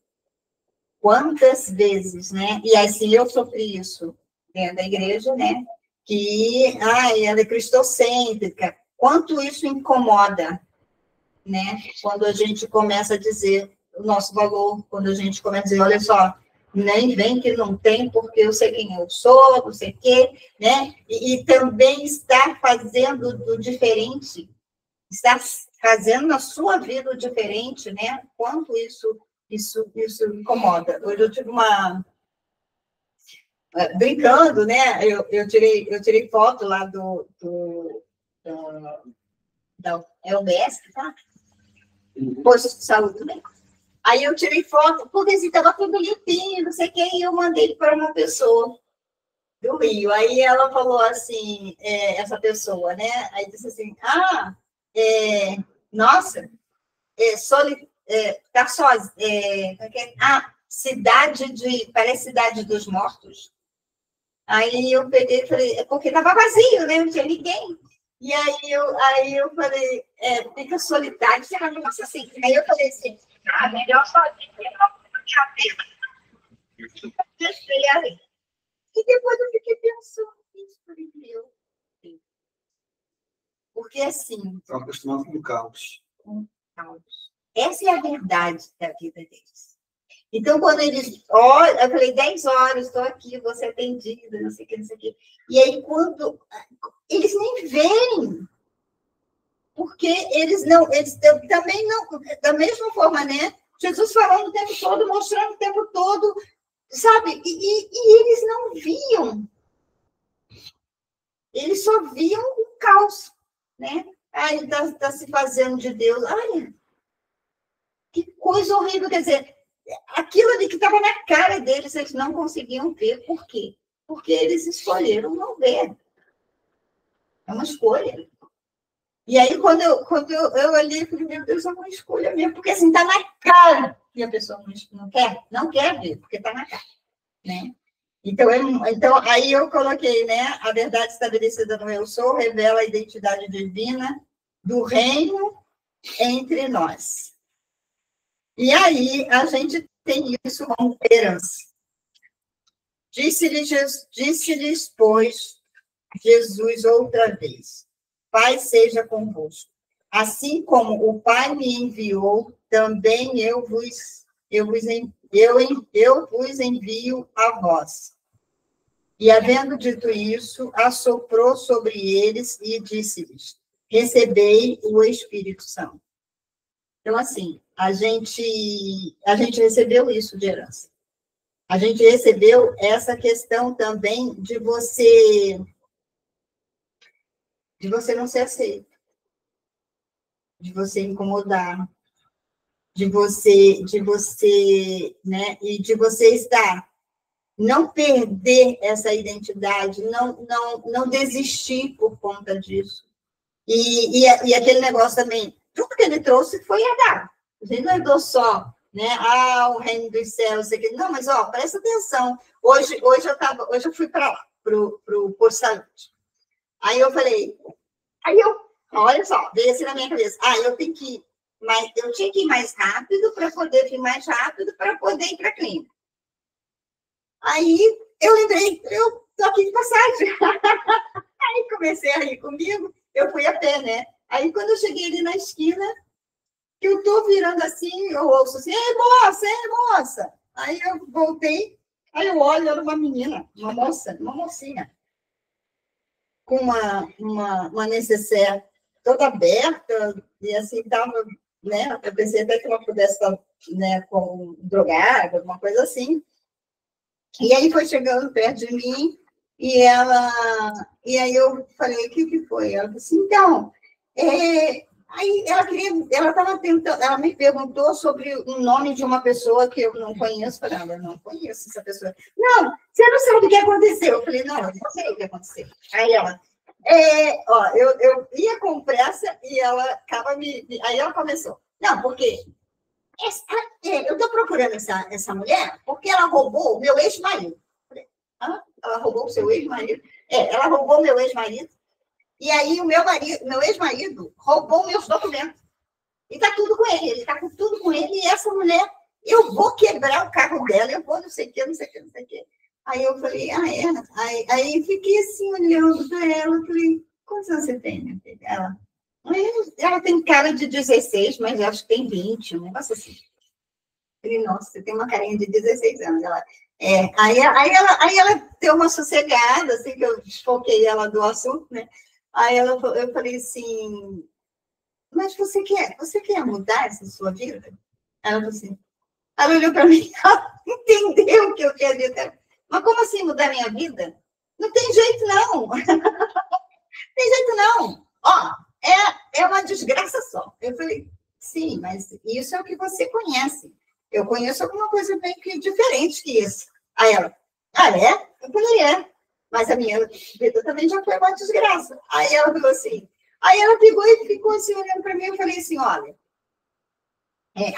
Quantas vezes, né? E assim, eu sofri isso dentro da igreja, né? Que, ela é cristocêntrica. Quanto isso incomoda, né? Quando a gente começa a dizer o nosso valor, quando a gente começa a dizer, olha só, nem vem que não tem, porque eu sei quem eu sou, não sei o quê, né? E também estar fazendo do diferente, estar fazendo na sua vida o diferente, né? Quanto isso incomoda. Hoje eu tive brincando, né? Eu tirei foto lá da UBS, tá? Posto de saúde também. Aí eu tirei foto, porque assim, estava tudo limpinho, não sei o quê, e eu mandei para uma pessoa do Rio. Aí ela falou assim, essa pessoa, né? Aí disse assim, nossa, tá sozinha, parece Cidade dos Mortos. Aí eu peguei e falei, porque estava vazio, né? Não tinha ninguém. E aí eu falei, fica solitário, você vai nossa assim. Aí eu falei assim, melhor sozinho, não tinha medo. Deixei ali. E depois eu fiquei pensando nisso, falei, meu Deus. Porque assim. Estão acostumados com o caos. Essa é a verdade da vida deles. Então, quando eles olham, eu falei, 10 horas, estou aqui, vou ser atendida, não sei o que, não sei o que. E aí, quando eles nem veem, porque eles também não, da mesma forma, né? Jesus falando o tempo todo, mostrando o tempo todo, sabe? E eles não viam. Eles só viam o caos, né? Ele está se fazendo de Deus. Olha, que coisa horrível, quer dizer, aquilo ali que estava na cara deles, eles não conseguiam ver. Por quê? Porque eles escolheram não ver. É uma escolha. E aí, quando eu olhei, eu falei, meu Deus, é uma escolha mesmo, porque assim, está na cara que a pessoa não quer ver, porque está na cara, né? Então, aí eu coloquei, né, a verdade estabelecida no eu sou revela a identidade divina do reino entre nós. E aí, a gente tem isso como herança. Disse-lhes, pois, Jesus outra vez, Pai seja convosco. Assim como o Pai me enviou, também eu vos envio a vós. E, havendo dito isso, assoprou sobre eles e disse-lhes, recebei o Espírito Santo. Então, assim, a gente recebeu isso de herança. A gente recebeu essa questão também de você não ser aceito, de você incomodar, de você, né, e de você estar, não perder essa identidade, não desistir por conta disso. E aquele negócio também, tudo que ele trouxe foi a dar. Ele não herdou só, né? O reino dos céus, aqui. Não, mas presta atenção. Hoje eu fui para lá, pro posto de saúde. Aí eu falei, olha só, veio assim na minha cabeça, eu tinha que ir mais rápido para poder vir mais rápido para poder ir para a clínica. Aí eu lembrei, eu tô aqui de passagem. Aí comecei a rir comigo, eu fui a pé, né? Aí quando eu cheguei ali na esquina, que eu tô virando assim, eu ouço assim, ei, moça! Aí eu voltei, aí eu olho, era uma menina, uma mocinha, com uma necessaire toda aberta, e assim, tava, né? Eu pensei até que ela pudesse estar, né, com drogada, alguma coisa assim. E aí foi chegando perto de mim, e aí eu falei, o que foi? Ela disse, então, Aí ela estava tentando, ela me perguntou sobre o nome de uma pessoa que eu não conheço. Eu falei, eu não conheço essa pessoa. Não, você não sabe o que aconteceu. Eu falei, não, eu não sei o que aconteceu. Aí ela, eu ia com pressa e ela acaba aí ela começou. Não, porque eu estou procurando essa mulher porque ela roubou o meu ex-marido. Ela roubou o seu ex-marido? Ela roubou o meu ex-marido. E aí o meu ex-marido roubou meus documentos. E está tudo com ele está com tudo com ele. E essa mulher, eu vou quebrar o carro dela, eu vou não sei o que, não sei o que, não sei o que. Aí eu falei, Aí fiquei assim, olhando para ela, falei, quantos anos você tem, minha filha? Ela tem cara de 16, mas acho que tem 20, um negócio assim. Eu falei, nossa, você tem uma carinha de 16 anos. Aí ela deu uma sossegada, assim, que eu desfoquei ela do assunto, né? Aí eu falei assim, mas você quer mudar essa sua vida? Ela falou assim, ela olhou para mim, ela entendeu o que eu queria. Mas como assim mudar minha vida? Não tem jeito, não. Não tem jeito, não. É uma desgraça só. Eu falei, sim, mas isso é o que você conhece. Eu conheço alguma coisa bem diferente que isso. Aí ela, é? Eu falei, mas a minha vida também já foi uma desgraça. Aí ela falou assim, aí ela pegou e ficou assim, olhando para mim, eu falei assim, olha,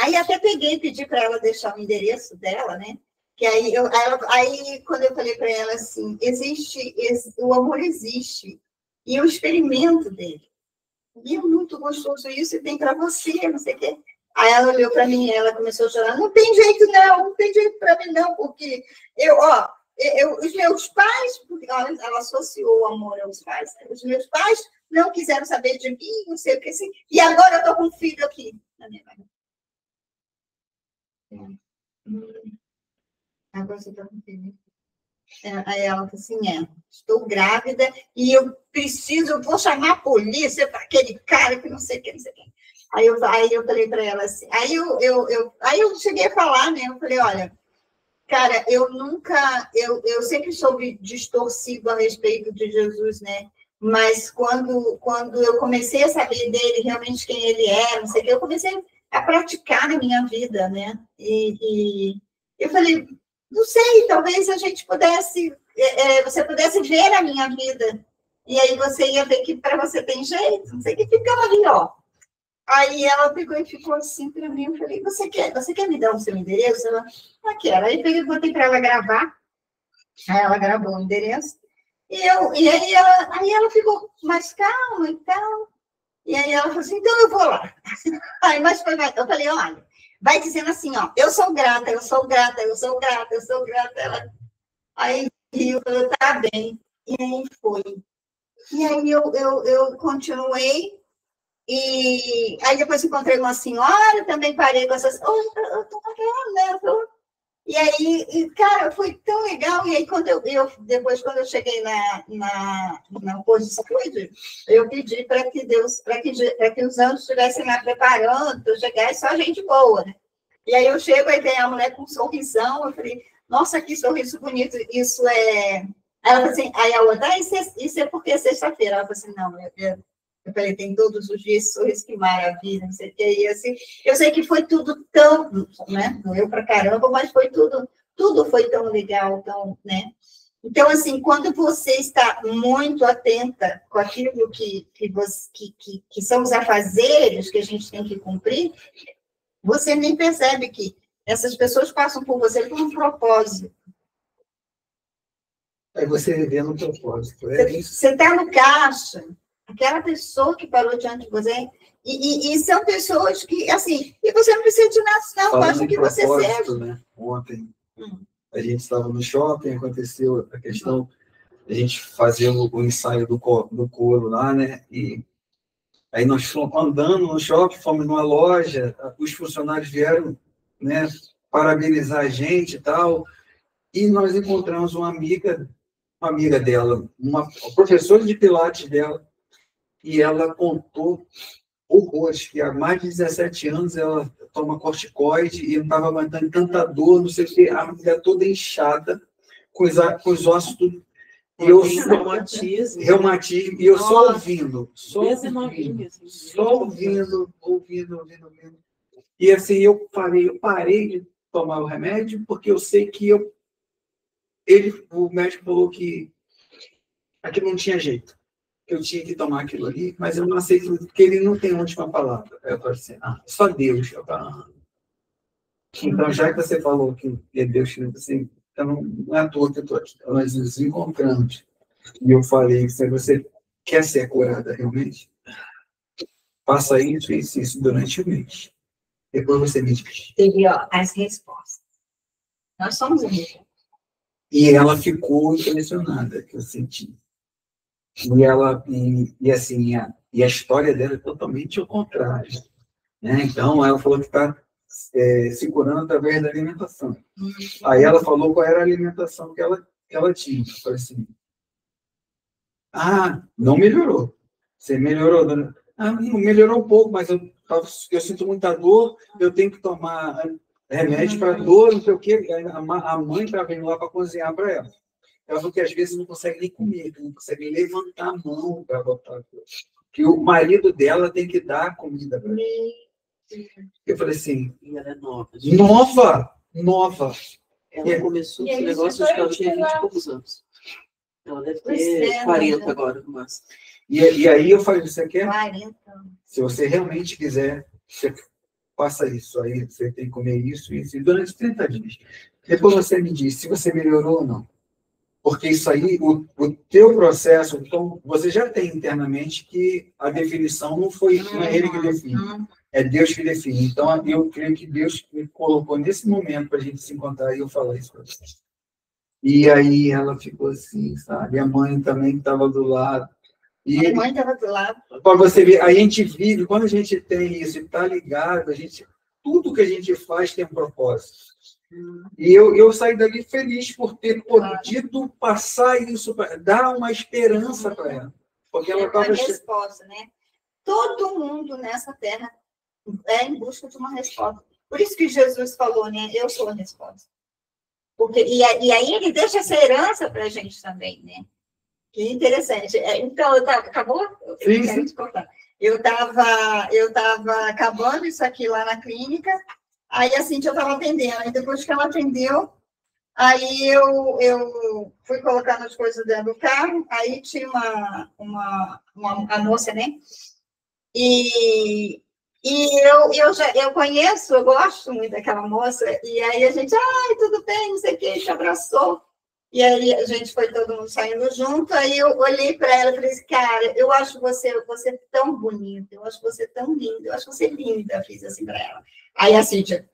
aí até peguei e pedi para ela deixar o endereço dela, né? Que aí quando eu falei para ela assim, o amor existe, e eu experimento dele. E é muito gostoso isso, e tem para você, não sei o quê. Aí ela olhou para mim e ela começou a chorar, não tem jeito não tem jeito para mim não, porque os meus pais, porque ela associou o amor aos pais, os meus pais não quiseram saber de mim, não sei o que assim, e agora eu estou com um filho aqui na minha casa. Agora você está com um filho. Aí ela falou assim, estou grávida e eu vou chamar a polícia para aquele cara que não sei o que, não sei o que. Aí eu falei para ela assim, aí eu cheguei a falar, né? Eu falei, olha, cara, eu sempre soube distorcido a respeito de Jesus, né? Mas quando eu comecei a saber dele, realmente quem ele é, não sei o que, eu comecei a praticar na minha vida, né? E eu falei, não sei, talvez a gente pudesse, você pudesse ver a minha vida, e aí você ia ver que para você tem jeito, não sei o que, ficava ali, Aí ela pegou e ficou assim para mim, eu falei, você quer me dar o seu endereço? Ela, quero. Aí eu botei para ela gravar, aí ela gravou o endereço, e aí ela ficou mais calma e tal, e aí ela falou assim, então eu vou lá. Aí, eu falei, olha, vai dizendo assim, eu sou grata, eu sou grata, eu sou grata, eu sou grata. Ela, aí eu falei, tá bem. E aí foi. E aí eu continuei. E aí depois encontrei uma senhora, também parei com essas... eu tô né? E aí, cara, foi tão legal. E aí, depois, quando eu cheguei na posto de saúde, eu pedi para que Deus, para que os anjos estivessem lá preparando para eu chegar, e só gente boa, né? E aí eu chego, aí vem a mulher com um sorrisão, eu falei, nossa, que sorriso bonito, isso é... Ela falou assim, aí a outra, isso é porque é sexta-feira. Ela falou assim, não, eu falei, tem todos os dias esse sorriso, que maravilha, não sei o que. E assim, eu sei que foi tudo tão, né? Doeu pra caramba, mas foi tudo foi tão legal, tão, né? Então, assim, quando você está muito atenta com aquilo que são os afazeres que a gente tem que cumprir, você nem percebe que essas pessoas passam por você por um propósito. Aí você vê no propósito. Você está no caixa, aquela pessoa que parou diante de você, e são pessoas que, assim, e você não precisa de nada, não, basta que você seja. Né? Ontem, a gente estava no shopping, aconteceu a questão de a gente fazer o ensaio do coro lá, né? E aí nós fomos andando no shopping, fomos numa loja, os funcionários vieram, né, parabenizar a gente e tal, e nós encontramos uma amiga dela, uma professora de pilates dela, e ela contou horrores, que há mais de 17 anos ela toma corticoide e não estava aguentando tanta dor, não sei o que, a mulher toda inchada, com os ossos tudo. E eu reumatismo, e eu só ouvindo. Só ouvindo. E assim, eu parei de tomar o remédio, porque eu sei que o médico falou que aquilo não tinha jeito. Eu tinha que tomar aquilo ali, mas eu não aceito, porque ele não tem última palavra. Eu falei assim, só Deus. Então, já que você falou que é Deus, assim, então não é à toa que eu estou aqui. Nós nos encontramos. E eu falei, se você quer ser curada realmente, faça isso durante o mês. Depois você me diz. Teve, as respostas. Nós somos amigos. E ela ficou impressionada, que eu senti. E assim, a história dela é totalmente o contrário. Né? Então, ela falou que está se curando através da alimentação. Aí ela falou qual era a alimentação que ela tinha. Eu falei assim, não melhorou. Você melhorou? Melhorou um pouco, mas eu sinto muita dor, eu tenho que tomar remédio para dor, não sei o quê. A mãe estava indo lá para cozinhar para ela. Ela falou que às vezes não consegue nem comer, não consegue nem levantar a mão para botar a coisa. Que o marido dela tem que dar comida para ela. Eu falei assim... E ela é nova. Nova. Ela começou esse negócio, acho que ela tinha 20 e poucos anos. Ela deve ter 40 agora, no máximo. E aí eu falei, você quer? 40. Se você realmente quiser, você faça isso. Aí você tem que comer isso, e durante 30 dias. Depois você me diz se você melhorou ou não. Porque isso aí, o teu processo, então, você já tem internamente que a definição não é ele que define, é Deus que define. Então, eu creio que Deus me colocou nesse momento para a gente se encontrar e eu falar isso para você. E aí ela ficou assim, sabe? A mãe também estava do lado. A mãe estava do lado. Para você ver, a gente vive, quando a gente tem isso e está ligado, tudo que a gente faz tem um propósito. E eu saí dali feliz por ter podido passar isso, dar uma esperança para ela. Porque ela estava... resposta, né? Todo mundo nessa terra é em busca de uma resposta. Por isso que Jesus falou, né? Eu sou a resposta. E aí ele deixa essa herança para a gente também, né? Que interessante. Então, acabou? Sim. Eu estava acabando isso aqui lá na clínica. Aí a Cíntia estava atendendo, e depois que ela atendeu, aí eu fui colocando as coisas dentro do carro, aí tinha uma moça, né? E eu conheço, eu gosto muito daquela moça, e aí a gente, tudo bem, não sei o que, a gente abraçou, e aí a gente foi todo mundo saindo junto, aí eu olhei para ela e falei assim, cara, eu acho você tão bonita, eu acho você tão linda, eu acho você linda, fiz assim para ela. Aí a Cíntia,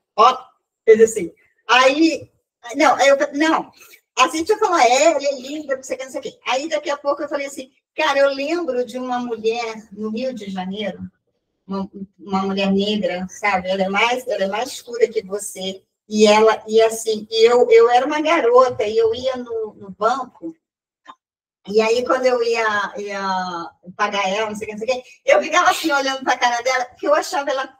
fez assim. Aí, não, a Cíntia falou, ela é linda, não sei o que. Aí daqui a pouco eu falei assim, cara, eu lembro de uma mulher no Rio de Janeiro, uma mulher negra, sabe? Ela é mais escura que você. E assim, eu era uma garota, e eu ia no banco, e aí quando eu ia pagar ela, não sei o que, eu ficava assim, olhando para a cara dela, porque eu achava ela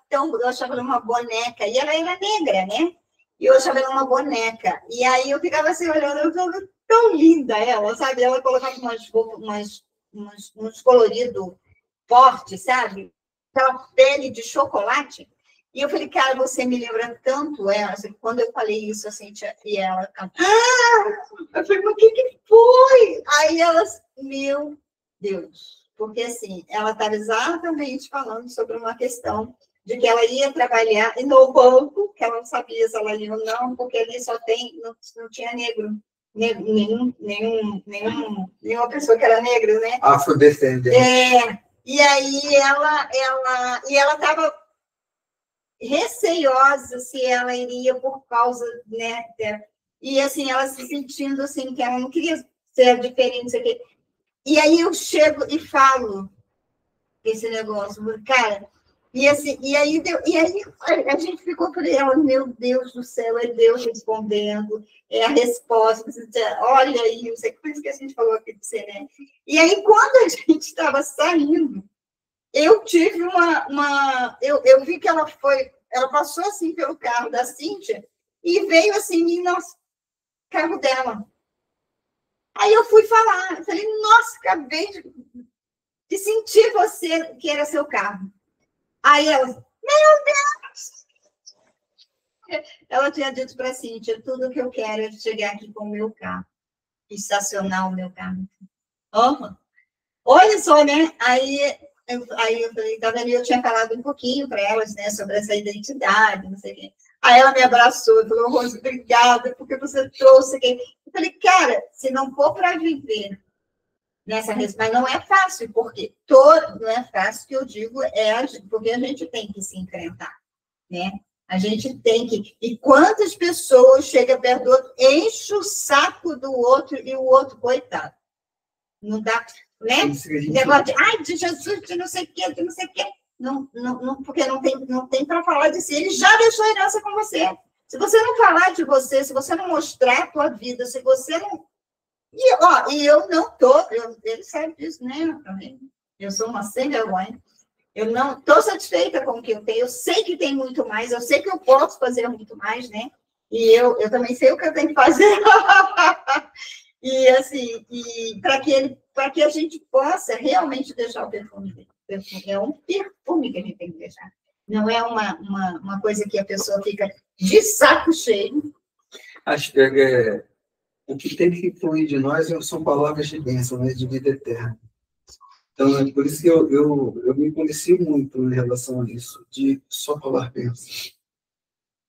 uma boneca, e ela era negra, né? E eu achava ela uma boneca. E aí eu ficava assim, olhando, eu falava, tão linda ela, sabe? Ela colocava uns coloridos fortes, sabe? Aquela pele de chocolate. E eu falei, cara, você me lembra tanto ela. Assim, quando eu falei isso, assim, e ela... Eu falei, mas o que foi? Aí ela, meu Deus. Porque, assim, ela estava exatamente falando sobre uma questão de que ela ia trabalhar no banco, que ela não sabia se ela ia ou não, porque ali não tinha negro. Nenhuma pessoa que era negra, né? Afrodescendente. E aí ela estava receiosa se ela iria por causa, né? E assim, ela se sentindo assim, que ela não queria ser diferente, não sei o quê. E aí eu chego e falo esse negócio, cara, e aí a gente ficou por ela, meu Deus do céu, é Deus respondendo, é a resposta, olha aí, não sei por isso que a gente falou aqui de você, né? E aí, quando a gente estava saindo, eu tive eu vi que ela passou assim pelo carro da Cíntia e veio assim no carro dela. Aí eu fui falar, eu falei, nossa, acabei de sentir você, que era seu carro. Aí ela, meu Deus! Ela tinha dito para a Cíntia, tudo que eu quero é chegar aqui com o meu carro, estacionar o meu carro. Olha só, né? Aí eu falei, tá vendo? Eu tinha falado um pouquinho para elas, né, sobre essa identidade, não sei o quê. Aí ela me abraçou e falou, Rose, obrigada, porque você trouxe aqui. Eu falei, cara, se não for para viver nessa resposta, mas não é fácil, porque não é fácil, que eu digo, porque a gente tem que se enfrentar, né? A gente tem que... E quantas pessoas chegam perto do outro, enche o saco do outro e o outro, coitado. Não dá, né? Negócio de, ai, de Jesus, de não sei o quê, de não sei o quê. Não, porque não tem para falar de si. Ele já deixou a herança com você. Se você não falar de você, se você não mostrar a tua vida, se você não... E eu não estou... Ele sabe disso, né? Eu sou uma sem vergonha. Eu não estou satisfeita com o que eu tenho. Eu sei que tem muito mais. Eu sei que eu posso fazer muito mais, né? E eu também sei o que eu tenho que fazer. E, assim, para que a gente possa realmente deixar o perfume dele. É um perfume que a gente tem que deixar. Não é uma coisa que a pessoa fica de saco cheio. Acho que o que tem que fluir de nós são palavras de bênção, né, de vida eterna. Então, é por isso que eu me policio muito em relação a isso, de só falar bênção.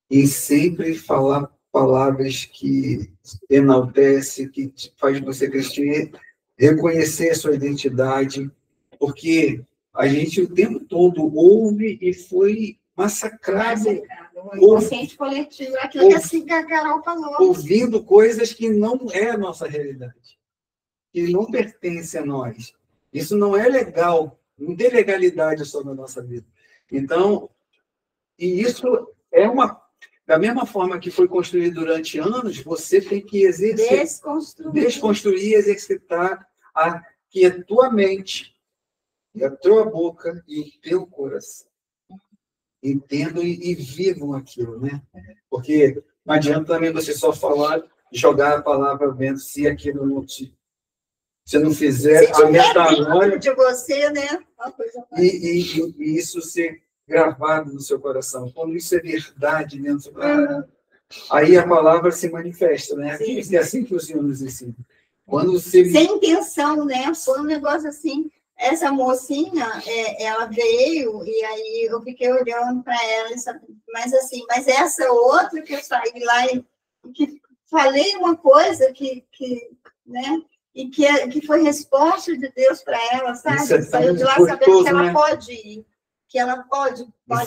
E sempre falar palavras que enaltecem, que faz você crescer, reconhecer a sua identidade, porque a gente o tempo todo ouve e foi massacrado. O inconsciente coletivo, aquilo que assim que a Carol falou. Ouvindo coisas que não é a nossa realidade, que não pertencem a nós. Isso não é legal, não tem legalidade sobre a nossa vida. Então, e isso é da mesma forma que foi construído durante anos, você tem que exercer, desconstruir, exercitar que a tua mente, a tua boca e o teu coração entendam e vivam aquilo, né? Porque não adianta também você só falar, jogar a palavra vendo se aquilo não se não fizer a metanoia de você, né? E isso ser gravado no seu coração. Quando isso é verdade dentro do aí a palavra se manifesta, né? Sim. É assim que o Senhor nos ensina. Quando você... Sem intenção, né? Foi um negócio assim. Essa mocinha, ela veio e aí eu fiquei olhando para ela, mas essa outra que eu saí lá e que falei uma coisa né? E que foi resposta de Deus para ela, sabe? Saiu de lá sabendo que ela, né, pode ir, que ela pode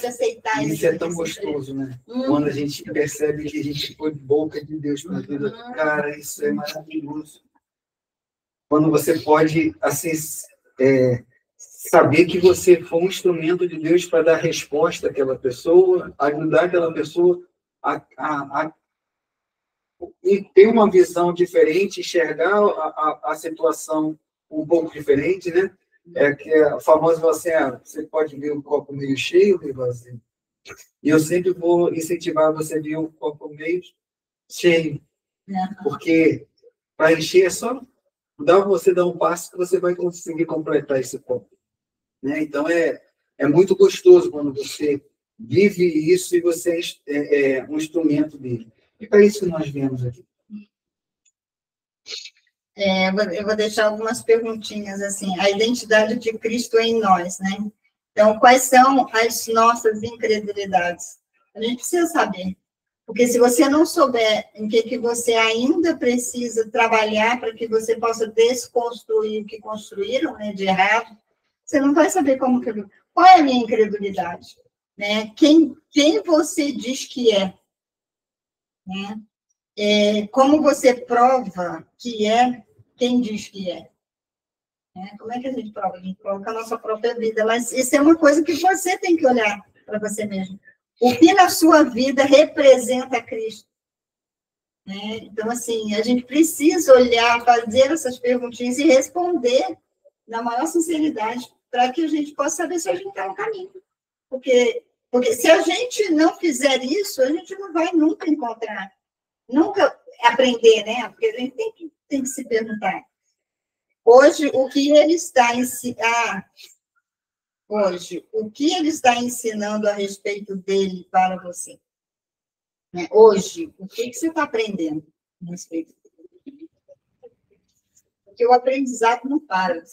aceitar isso. Isso é tão gostoso, né? Quando a gente percebe que a gente foi boca de Deus para a vida. Cara, isso é maravilhoso. Quando você pode, assim, saber que você foi um instrumento de Deus para dar resposta àquela pessoa, ajudar aquela pessoa e ter uma visão diferente, enxergar a situação um pouco diferente, né? Que a famosa assim, você pode ver o copo meio cheio ou meio vazio. E eu sempre vou incentivar você a ver o copo meio cheio, porque para encher é só você dar um passo que você vai conseguir completar esse copo, né? Então é muito gostoso quando você vive isso e você é um instrumento dele. E para isso que nós viemos aqui. Eu vou deixar algumas perguntinhas, assim. A identidade de Cristo em nós, né? Então, quais são as nossas incredulidades? A gente precisa saber. Porque se você não souber em que você ainda precisa trabalhar para que você possa desconstruir o que construíram, né, de errado, você não vai saber como que... Qual é a minha incredulidade? Né? Quem você diz que é? Né? Como você prova que é quem diz que é? Como é que a gente prova? A gente prova com a nossa própria vida. Mas isso é uma coisa que você tem que olhar para você mesmo. O que na sua vida representa Cristo? Né? Então, assim, a gente precisa olhar, fazer essas perguntinhas e responder na maior sinceridade para que a gente possa saber se a gente está no caminho. Porque se a gente não fizer isso, a gente não vai nunca encontrar, nunca aprender, né? Porque a gente tem que tem que se perguntar. Hoje, o que ele está ensinando a respeito dele para você? Hoje, o que você está aprendendo a respeito dele? Porque o aprendizado não para,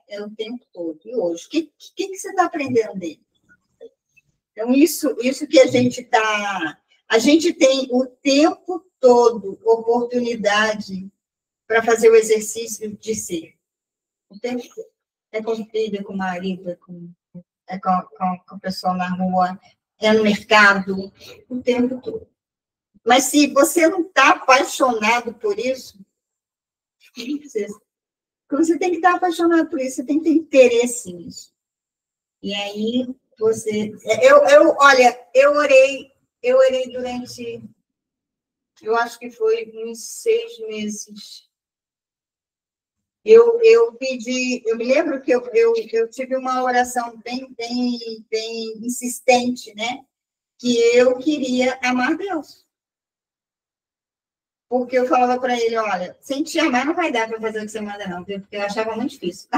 é o tempo todo. E hoje, o que você está aprendendo dele? Então, isso que a gente está... A gente tem o tempo todo oportunidade para fazer o exercício de ser. O tempo todo. É com filho, com marido, com o pessoal na rua, é no mercado, o tempo todo. Mas se você não está apaixonado por isso, você tem que estar apaixonado por isso, você tem que ter interesse nisso. E aí, você... Olha, eu orei durante, eu acho que foi uns 6 meses. Eu me lembro que eu tive uma oração bem insistente, né? Que eu queria amar Deus. Porque eu falava para ele, olha, sem te amar não vai dar para fazer o que você manda, não, viu? Porque eu achava muito difícil.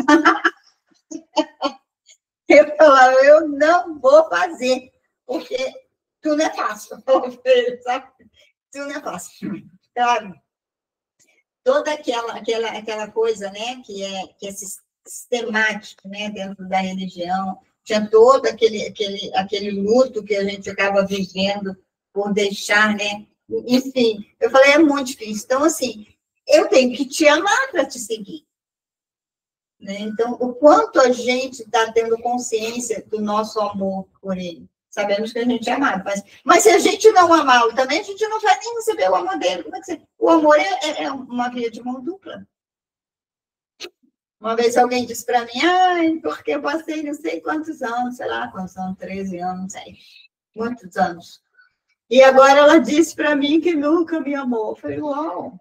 Eu falava, eu não vou fazer, porque tudo não é fácil. Sabe? Tudo não é fácil. Claro. Toda aquela coisa, né, que é sistemático, né, dentro da religião, tinha todo aquele luto que a gente acaba vivendo por deixar, né, enfim, eu falei, é muito difícil. Então, assim, eu tenho que te amar para te seguir. Né? Então, o quanto a gente está tendo consciência do nosso amor por ele. Sabemos que a gente é amado, mas se a gente não amá-lo também, a gente não vai nem receber o amor dele. Como é que você... O amor é uma via de mão dupla. Uma vez alguém disse para mim, porque eu passei não sei quantos anos, sei lá, quantos anos, 13 anos, não sei, muitos anos. E agora ela disse para mim que nunca me amou. Eu falei, uau!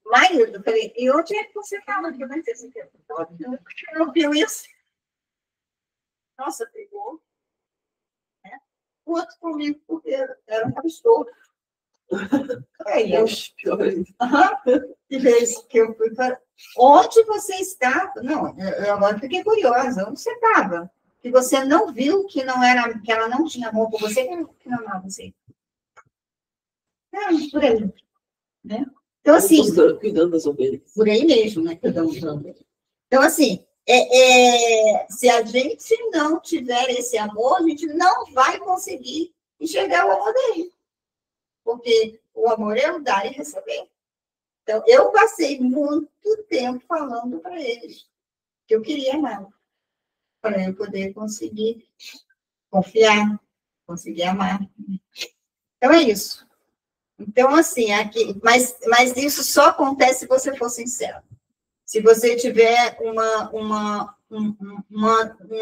Marido, eu falei, e onde é que você estava? Eu não sei se você não viu isso. Nossa, pegou. O outro comigo, porque era um absurdo. Aí eu... E vez que eu fui para... Onde você estava? Não, eu agora fiquei curiosa. Onde você estava? Que você não viu que ela não tinha amor por você, que não amava você. Por aí. Né? Então, assim... Cuidando das ovelhas. Por aí mesmo, né? Cuidando das ovelhas. Então, assim... se a gente não tiver esse amor, a gente não vai conseguir enxergar o amor dele. Porque o amor é o dar e receber. Então, eu passei muito tempo falando para eles que eu queria amá-lo, para eu poder conseguir confiar, conseguir amar. Então, é isso. Então, assim, aqui, mas isso só acontece se você for sincero. Se você tiver um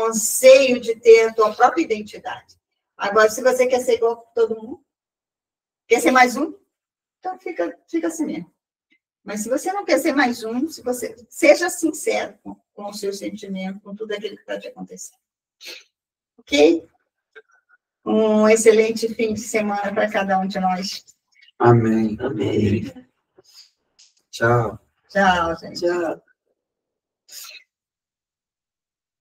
anseio de ter a tua própria identidade. Agora, se você quer ser igual a todo mundo, quer ser mais um, então fica assim mesmo. Mas se você não quer ser mais um, se você seja sincero com o seu sentimento, com tudo aquilo que está te acontecendo. Ok? Um excelente fim de semana para cada um de nós. Amém. Amém. Tchau. Tchau, gente. Tchau.